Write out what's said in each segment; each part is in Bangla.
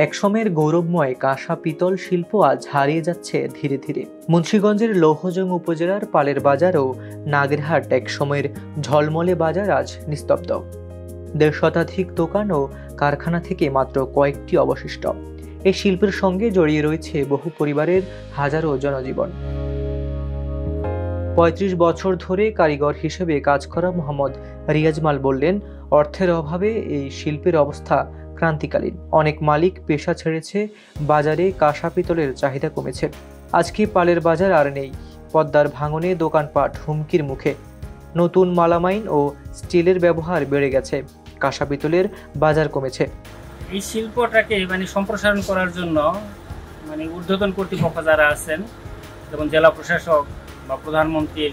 একসময়ের গৌরবময় কাঁসা পিতল শিল্প আজ হারিয়ে যাচ্ছে ধীরে ধীরে। মুন্সিগঞ্জের লৌহজং উপজেলার পালের বাজার ও নাগেরহাট একসময়ের ঝলমলে বাজার আজ নিস্তব্ধ। ১৫০ শতাধিক দোকান ও কারখানা থেকে মাত্র কয়েকটি অবশিষ্ট। এই শিল্পের সঙ্গে জড়িয়ে রয়েছে বহু পরিবারের হাজারো জনজীবন। ৩৫ বছর ধরে কারিগর হিসেবে কাজ করা মোহাম্মদ রিয়াজমাল বললেন, অর্থের অভাবে এই শিল্পের অবস্থা ক্রান্তিকালীন। অনেক মালিক পেশা ছেড়েছে, বাজারে কাঁসা পিতলের চাহিদা কমেছে। আজকে পালের বাজার আর নেই। পদ্মার ভাঙনে দোকানপাট হুমকির মুখে। নতুন মালামাইন ও স্টিলের ব্যবহার বেড়ে গেছে, কাঁসা পিতলের বাজার কমেছে। এই শিল্পটাকে সম্প্রসারণ করার জন্য ঊর্ধ্বতন কর্তৃপক্ষ যারা আছেন, যেমন জেলা প্রশাসক বা প্রধানমন্ত্রীর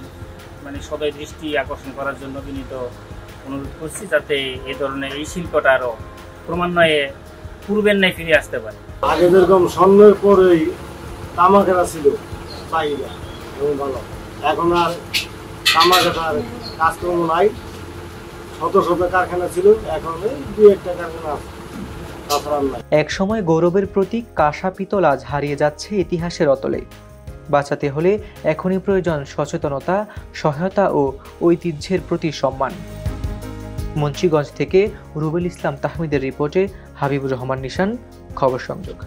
সদয় দৃষ্টি আকর্ষণ করার জন্য বিনীত অনুরোধ করছি, যাতে এই ধরনের এই শিল্পটা আরো ক্রমান্বয়ে পূর্বের ন্যায় ফিরে আসতে পারে। আগে যেরকম স্বর্ণের পরেই তামাকেরা ছিল চাহিদা এবং ভালো, এখন আর তামাকেটার কাজকর্ম নাই। শত শত কারখানা ছিল, এখন ২-১টা কারখানা আছে। এক সময় গৌরবের প্রতীক কাঁসা পিতল আজ হারিয়ে যাচ্ছে ইতিহাসের অতলে। বাঁচাতে হলে এখনই প্রয়োজন সচেতনতা, সহায়তা ও ঐতিহ্যের প্রতি সম্মান। মুন্সিগঞ্জ থেকে রুবেল ইসলাম তাহমিদের রিপোর্টে হাবিবুর রহমান নিশান, খবর সংযোগ।